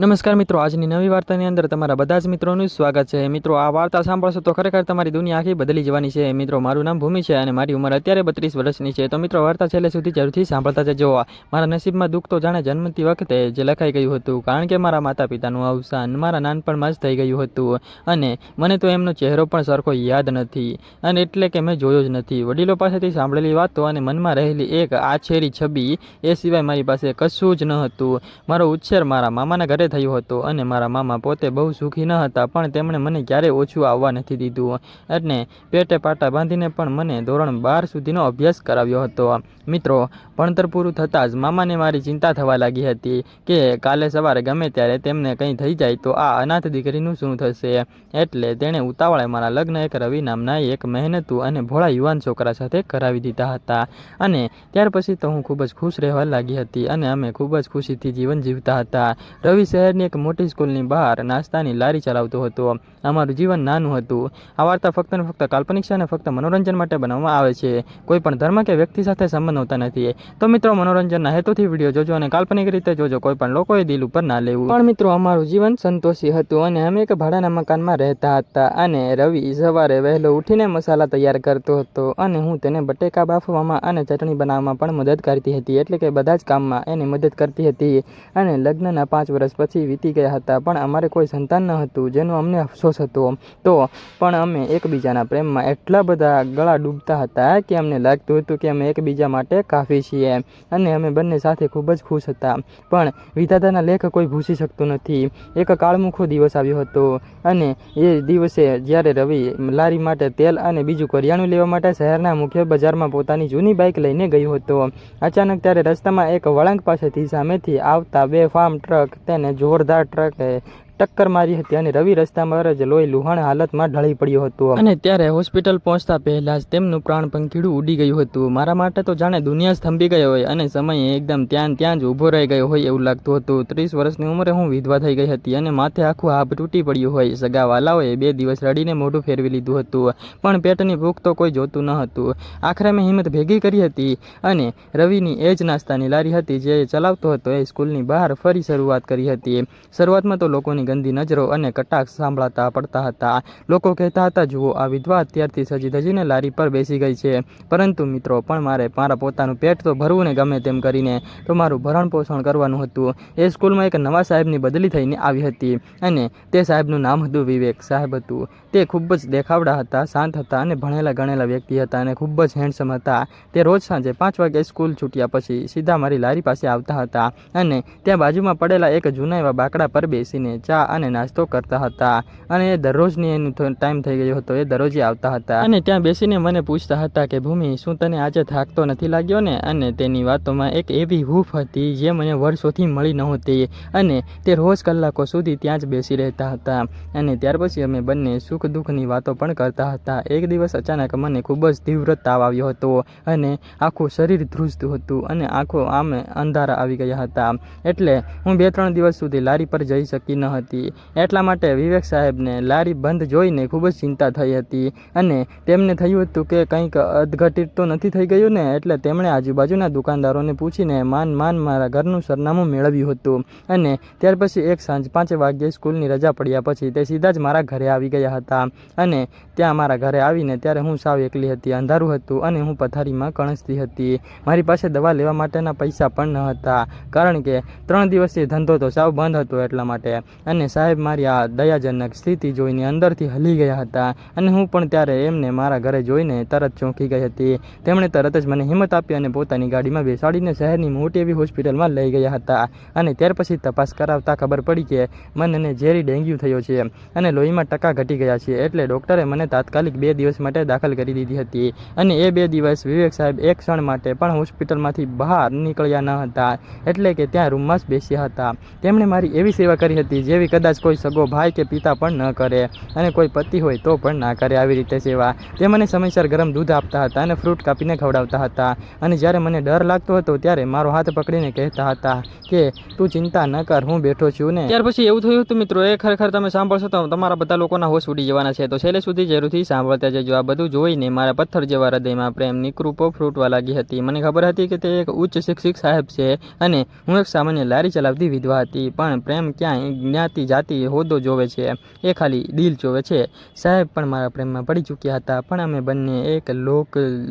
નમસ્કાર મિત્રો, આજની નવી વાર્તાની અંદર તમારા બધા જ મિત્રોનું સ્વાગત છે। મિત્રો, આ વાર્તા સાંભળશો તો ખરેખર તમારી દુનિયા આખી બદલી જવાની છે। મિત્રો, મારું નામ ભૂમિ છે અને મારી ઉંમર અત્યારે 32 વર્ષની છે। તો મિત્રો, વાર્તા છેલ્લે સુધી જરૂરથી સાંભળતા જજો। મારા નસીબમાં દુઃખ તો જાણે જન્મતી વખતે જ લખાઈ ગયું હતું, કારણ કે મારા માતા પિતાનું અવસાન મારા નાનપણમાં જ થઈ ગયું હતું અને મને તો એમનો ચહેરો પણ સરખો યાદ નથી, અને એટલે કે મેં જોયો જ નથી। વડીલો પાસેથી સાંભળેલી વાતો અને મનમાં રહેલી એક આછેરી છબી, એ સિવાય મારી પાસે કશું જ ન હતું। મારો ઉછેર મારા મામાના ઘરે થયો હતો અને મારા મામા પોતે બહુ સુખી ન હતા, પણ તેમણે મને ક્યારેય ઓછું આવવા નથી દીધું અને પેટે પાટા બાંધીને પણ મને ધોરણ 12 સુધીનો અભ્યાસ કરાવ્યો હતો। મિત્રો, ભણતર પૂરું થતાં જ મામાને મારી ચિંતા થવા લાગી હતી કે કાલે સવારે ગમે ત્યારે તેમને કંઈ થઈ જાય તો આ અનાથ દીકરીનું શું થશે। એટલે તેણે ઉતાવળે મારા લગ્ન એક રવિ નામના એક મહેનતુ અને ભોળા યુવાન છોકરા સાથે કરાવી દીધા હતા, અને ત્યાર પછી તો હું ખૂબ જ ખુશ રહેવા લાગી હતી અને અમે ખૂબ જ ખુશીથી જીવન જીવતા હતા। રવિ શહેરની એક મોટી સ્કૂલની બહાર નાસ્તાની લારી ચલાવતો હતો। અમારું જીવન નાનું હતું। આ વાર્તા ફક્ત ને ફક્ત કાલ્પનિક છે અને ફક્ત મનોરંજન માટે બનાવવામાં આવે છે। કોઈ પણ ધર્મ કે વ્યક્તિ સાથે સંબંધ હોતા નથી। તો મિત્રો, મનોરંજનના હેતુથી વિડીયો જોજો અને કાલ્પનિક રીતે જોજો, કોઈ પણ લોકોએ દિલ ઉપર ના લેવું। પણ મિત્રો, અમારું જીવન સંતોષી હતું અને અમે એક ભાડાના મકાનમાં રહેતા હતા, અને રવિ સવારે વહેલો ઉઠીને મસાલા તૈયાર કરતો હતો અને હું તેને બટેકા બાફવામાં અને ચટણી બનાવવામાં પણ મદદ કરતી હતી, એટલે કે બધા જ કામમાં એની મદદ કરતી હતી। અને લગ્નના 5 વર્ષ પછી વીતી ગયા હતા, પણ અમારે કોઈ સંતાન ન હતું, જેનો અમને અફસોસ હતો। તો પણ અમે એકબીજાના પ્રેમમાં એટલા બધા ગળા ડૂબતા હતા કે અમને લાગતું હતું કે અમે એકબીજા માટે કાફી છીએ, અને અમે બંને સાથે ખૂબ જ ખુશ હતા। પણ વિધાતાના લેખ કોઈ ભૂસી શકતું નથી। એક કાળમુખો દિવસ આવ્યો હતો, અને એ દિવસે જ્યારે રવિ લારી માટે તેલ અને બીજું કરિયાણું લેવા માટે શહેરના મુખ્ય બજારમાં પોતાની જૂની બાઇક લઈને ગયો હતો, અચાનક ત્યારે રસ્તામાં એક વળાંક પાસેથી સામેથી આવતા બેફામ ટ્રક તેને જોરદાર ટ્રકે ટક્કર મારી હતી અને રવિ રસ્તામાં જ લોહી લુહાણ હાલતમાં ઢળી પડ્યો હતો, અને ત્યારે હોસ્પિટલ પહોંચતા પહેલા જ તેમનું પ્રાણ પંખીડું ઉડી ગયું હતું। મારા માટે તો જાણે દુનિયા સ્તંભી ગઈ હોય અને સમય એકદમ ત્યાં જ ઊભો રહી ગયો હોય એવું લાગતું હતું। 30 વર્ષની ઉંમરે હું વિધવા થઈ ગઈ હતી અને માથે આખું આભ તૂટી પડ્યું હોય। સગાવાલાઓએ 2 દિવસ રડીને મોઢું ફેરવી લીધું હતું, પણ પેટની ભૂખ તો કોઈ જોતું ન હતું। આખરે મેં હિંમત ભેગી કરી હતી અને રવિની એ જ નાસ્તાની લારી હતી જે ચલાવતો હતો એ સ્કૂલની બહાર ફરી શરૂઆત કરી હતી। શરૂઆતમાં તો લોકોની ગંદી નજરો અને કટાક્ષ સાંભળતા પડતા હતા। લોકો કહેતા હતા, જુઓ, આ વિધવા અત્યારથી સજી ધજીને લારી પર બેસી ગઈ છે। પરંતુ મિત્રો, પણ મારે મારા પોતાનું પેટ તો ભરવું ને, ગમે તેમ કરીને તો મારું ભરણ પોષણ કરવાનું હતું। એ સ્કૂલમાં એક નવા સાહેબની બદલી થઈને આવી હતી, અને તે સાહેબનું નામ હતું વિવેક સાહેબ હતું। તે ખૂબ જ દેખાવડા હતા, શાંત હતા અને ભણેલા ગણેલા વ્યક્તિ હતા અને ખૂબ જ હેન્ડસમ હતા। તે રોજ સાંજે 5 વાગે સ્કૂલ છૂટ્યા પછી સીધા મારી લારી પાસે આવતા હતા અને ત્યાં બાજુમાં પડેલા એક જૂના એવા બાકડા પર બેસીને ચા અને નાસ્તો કરતા હતા, અને એ દરરોજની એનો ટાઈમ થઈ ગયો હતો। એ દરરોજે આવતા હતા અને ત્યાં બેસીને મને પૂછતા હતા કે ભૂમિ, શું તને આજે થાક તો નથી લાગ્યો ને? અને તેની વાતોમાં એક એવી હૂંફ હતી જે મને વર્ષોથી મળી નહોતી, અને તે રોજ કલાકો સુધી ત્યાં જ બેસી રહેતા હતા, અને ત્યાર પછી અમે બંને સુખ દુઃખની વાતો પણ કરતા હતા। એક દિવસ અચાનક મને ખૂબ જ તીવ્ર તાવ આવ્યો હતો અને આખું શરીર ધ્રુજતું હતું અને આંખો આમે અંધારા આવી ગયા હતા, એટલે હું 2-3 દિવસ સુધી લારી પર જઈ શકી ન હતી। એટલા માટે વિવેક સાહેબને લારી બંધ જોઈને ખૂબ જ ચિંતા થઈ હતી, અને તેમને થયું હતું કે કંઈક અધઘટિત તો નથી થઈ ગયું ને, એટલે તેમણે આજુબાજુના દુકાનદારોને પૂછીને મારા ઘરનું સરનામું મેળવ્યું હતું, અને ત્યાર પછી એક સાંજ 5 વાગ્યે સ્કૂલની રજા પડ્યા પછી તે સીધા જ મારા ઘરે આવી ગયા હતા, અને ત્યાં મારા ઘરે આવીને ત્યારે હું સાવ એકલી હતી, અંધારું હતું અને હું પથારીમાં કણસતી હતી। મારી પાસે દવા લેવા માટેના પૈસા પણ ન હતા, કારણ કે 3 દિવસથી ધંધો તો સાવ બંધ હતો એટલા માટે, અને સાહેબ મારી આ દયાજનક સ્થિતિ જોઈને અંદરથી હલી ગયા હતા, અને હું પણ ત્યારે એમને મારા ઘરે જોઈને તરત ચોંકી ગઈ હતી। તેમણે તરત જ મને હિંમત આપી અને પોતાની ગાડીમાં બેસાડીને શહેરની મોટી એવી હોસ્પિટલમાં લઈ ગયા હતા, અને ત્યાર પછી તપાસ કરાવતા ખબર પડી કે મને ઝેરી ડેન્ગ્યુ થયો છે અને લોહીમાં ટકા ઘટી ગયા છે, એટલે ડૉક્ટરે મને તાત્કાલિક 2 દિવસ માટે દાખલ કરી દીધી હતી, અને એ 2 દિવસ વિવેક સાહેબ એક ક્ષણ માટે પણ હોસ્પિટલમાંથી બહાર નીકળ્યા ન હતા, એટલે કે ત્યાં રૂમમાં જ બેસ્યા હતા। તેમણે મારી એવી સેવા કરી હતી જેવી જેવી કદાચ કોઈ સગો ભાઈ કે પિતા પણ ન કરે, અને કોઈ પતિ હોય તો પણ ના કરે. આવી રીતે સેવા તે મને સમયસર ગરમ દૂધ આપતા હતા અને ફ્રૂટ કાપીને ખવડાવતા હતા, અને જ્યારે મને ડર લાગતો હતો ત્યારે મારો હાથ પકડીને કહેતા હતા કે તું ચિંતા ન કર, હું બેઠો છું ને. ત્યાર પછી એવું થયું હતું મિત્રો, એ ખરેખર તમે સાંભળશો તો તમારા બધા લોકોના હોશ ઉડી જવાના છે, તો છેલ્લે સુધી જરૂરથી સાંભળતા જજો. આ બધું જોઈને મારા પથ્થર જેવા હૃદયમાં પ્રેમની કૃપો ફૂટવા લાગી હતી. મને ખબર હતી કે તે એક ઉચ્ચ શિક્ષિત સાહેબ છે અને હું એક સામાન્ય લારી ચલાવતી વિધવા હતી, પણ પ્રેમ ક્યાંય જ્ઞાતિ જાતિ હોદ્દો જોવે છે, એ ખાલી દિલ જોવે છે. સાહેબ પણ મારા પ્રેમમાં પડી ચૂક્યા હતા, પણ અમે બંને એક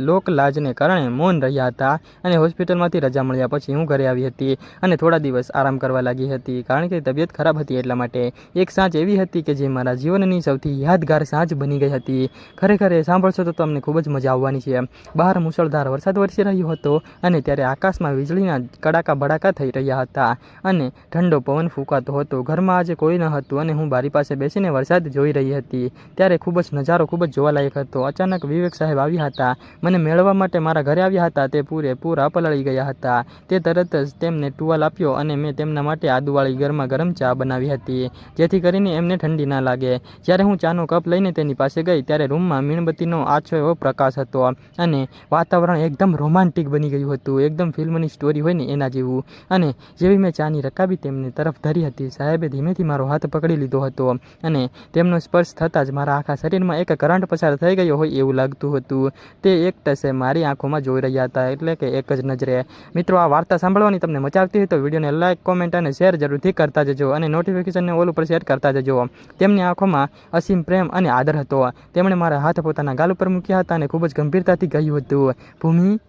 લોકલાજને કારણે મૌન રહ્યા હતા, અને હોસ્પિટલમાંથી રજા મળ્યા પછી હું ઘરે આવી હતી અને થોડા દિવસ આરામ કરવા લાગી હતી, કારણ કે તબિયત ખરાબ હતી. એટલા માટે એક સાંજ એવી હતી કે જે મારા જીવનની સૌથી યાદગાર સાંજ બની ગઈ હતી. ખરેખર એ સાંભળશો તો તમને ખૂબ જ મજા આવવાની છે. બહાર મુશળધાર વરસાદ વરસી રહ્યો હતો, અને ત્યારે આકાશમાં વીજળીના કડાકા ભડાકા થઈ રહ્યા હતા, અને ઠંડો પવન ફૂંકાતો હતો. ઘરમાં આજે કોઈ ન હતું, અને હું બારી પાસે બેસીને વરસાદ જોઈ રહી હતી. ત્યારે નજારો ખૂબ જ જોવાલાયક હતો. અચાનક વિવેક સાહેબ આવ્યા હતા, મને મેળવવા માટે મારા ઘરે આવ્યા હતા. તે પૂરેપૂરા પલળી ગયા હતા. તે તરત જ તેમને ટુવાલ આપ્યો, અને મેં તેમના માટે આદુવાળી ગરમા ગરમ ચા બનાવી હતી, જેથી કરીને એમને ઠંડી ના લાગે. જ્યારે હું ચાનો કપ લઈને તેની પાસે ગઈ ત્યારે રૂમમાં મીણબત્તીનો આછો એવો પ્રકાશ હતો, અને વાતાવરણ એકદમ રોમાન્ટિક બની ગયું હતું, એકદમ ફિલ્મની સ્ટોરી હોય ને એના જેવું. અને જેવી મેં ચાની રકાબી તેમની તરફ ધરી હતી, સાહેબે ધીમેથી મારો હાથ પકડી લીધો હતો, અને તેમનો સ્પર્શ થતાં જ મારા આખા શરીરમાં એક કરંટ પસાર થઈ ગયો હોય એવું લાગતું હતું. તે એક ટસે મારી આંખોમાં જોઈ રહ્યા હતા, એટલે કે એક જ નજરે. મિત્રો, આ વાર્તા સાંભળવાની તમને મજા આવતી હોય તો વિડીયોને લાઇક, કોમેન્ટ અને શેર જરૂરથી કરતા જજો, અને નોટિફિકેશનને ઓલ ઉપર સેટ કરતા જજો. તેમની આંખોમાં અસીમ પ્રેમ અને આદર હતો. તેમણે મારા હાથ પોતાના ગાલ ઉપર મૂક્યા હતા અને ખૂબ જ ગંભીરતાથી કહ્યું હતું,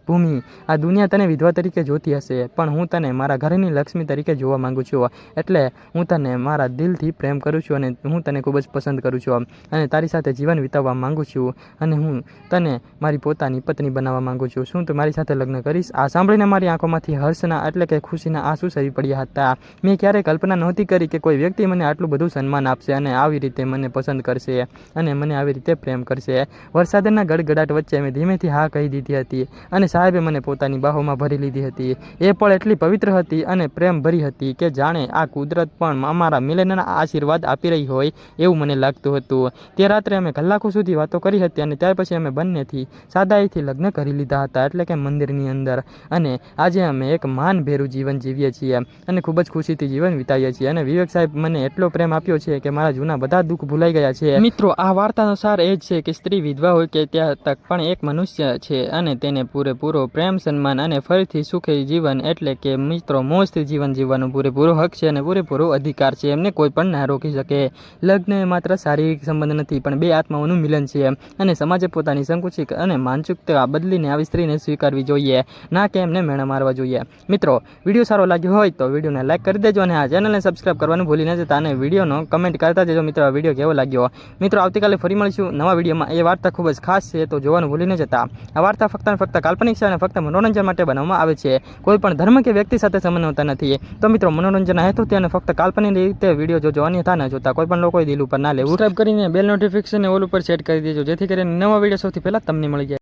ભૂમિ, આ દુનિયા તને વિધવા તરીકે જોતી હશે, પણ હું તને મારા ઘરની લક્ષ્મી તરીકે જોવા માંગુ છું. એટલે હું તને મારા દિલથી પ્રેમ કરું છું, અને હું તને ખૂબ જ પસંદ કરું છું, અને તારી સાથે જીવન વિતાવવા માંગુ છું, અને હું તને મારી પોતાની પત્ની બનાવવા માંગુ છું. શું તું મારી સાથે લગ્ન કરીશ? આ સાંભળીને મારી આંખોમાંથી હર્ષના એટલે કે ખુશીના આંસુ સરી પડ્યા હતા. મેં ક્યારેય કલ્પના નહોતી કરી કે કોઈ વ્યક્તિ મને આટલું બધું સન્માન આપશે, અને આવી રીતે મને પસંદ કરશે, અને મને આવી રીતે પ્રેમ કરશે. વરસાદના ગડગડાટ વચ્ચે મેં ધીમેથી હા કહી દીધી હતી, અને સાહેબે મને પોતાની બાહોમાં ભરી લીધી હતી. એ પળ એટલી પવિત્ર હતી અને પ્રેમ ભરી હતી કે જાણે આ કુદરત પણ અમારા મિલનના આશીર્વાદ આપી રહી હોય એવું મને લાગતું હતું. તે રાત્રે અમે કલાકો સુધી વાતો કરી હતી, અને ત્યાર પછી અમે બંનેથી સાદાઈથી લગ્ન કરી લીધા હતા, એટલે કે મંદિરની અંદર. અને આજે અમે એક માનભેરું જીવન જીવીએ છીએ, અને ખૂબ જ ખુશીથી જીવન વિતાવીએ છીએ. અને વિવેક સાહેબ મને એટલો પ્રેમ આપ્યો છે કે મારા જૂના બધા દુઃખ ભૂલાઈ ગયા છે. મિત્રો, આ વાર્તાનો સાર એ જ છે કે સ્ત્રી વિધવા હોય કે ત્યાં તક પણ એક મનુષ્ય છે, અને તેને પૂરેપૂરો પ્રેમ, સન્માન અને ફરીથી સુખી જીવન એટલે કે મિત્રો મોજથી જીવન જીવવાનો પૂરેપૂરો હક છે, અને પૂરેપૂરો અધિકાર છે. એમને કોઈ પણ ના રોકી શકે. લગ્ન એ માત્ર શારીરિક સંબંધ નથી, પણ બે આત્માઓનું મિલન છે, અને સમાજે પોતાની સંકુચિત અને માનસિકતા બદલીને આવી સ્ત્રીને સ્વીકારવી જોઈએ, ના કે એમને મેણા મારવા જોઈએ. મિત્રો, વિડીયો સારો લાગ્યો હોય તો વિડીયોને લાઈક કરી દેજો, અને આ ચેનલને સબસ્ક્રાઈબ કરવાનું ભૂલી ન જતા, અને વિડીયોનો કમેન્ટ કરતા જજો મિત્રો આ વિડીયો કેવો લાગ્યો. મિત્રો, આવતીકાલે ફરી મળીશું નવા વિડીયોમાં. એ વાર્તા ખૂબ જ ખાસ છે, તો જોવાનું ભૂલી ન જતા. આ વાર્તા ફક્ત અને ફક્ત કાલ્પનિક છે, અને ફક્ત મનોરંજન માટે બનાવવામાં આવે છે. કોઈ પણ ધર્મ કે વ્યક્તિ સાથે સંબંધ હોતા નથી. તો મિત્રો, મનોરંજન હેતુથી અને ફક્ત કાલ્પનિક રીતે વિડીયો જોજો, અન્યથા ન જોતા. કોઈ પણ લોકોએ દિલ ઉપર ના લેવું. સબસ્ક્રાઈબ કરીને બેલ નોટિફિકેશન ઓલ ઉપર સેટ કરી દેજો, જેથી કરીને નવા વિડીયો સૌથી પહેલા તમને મળી જાય.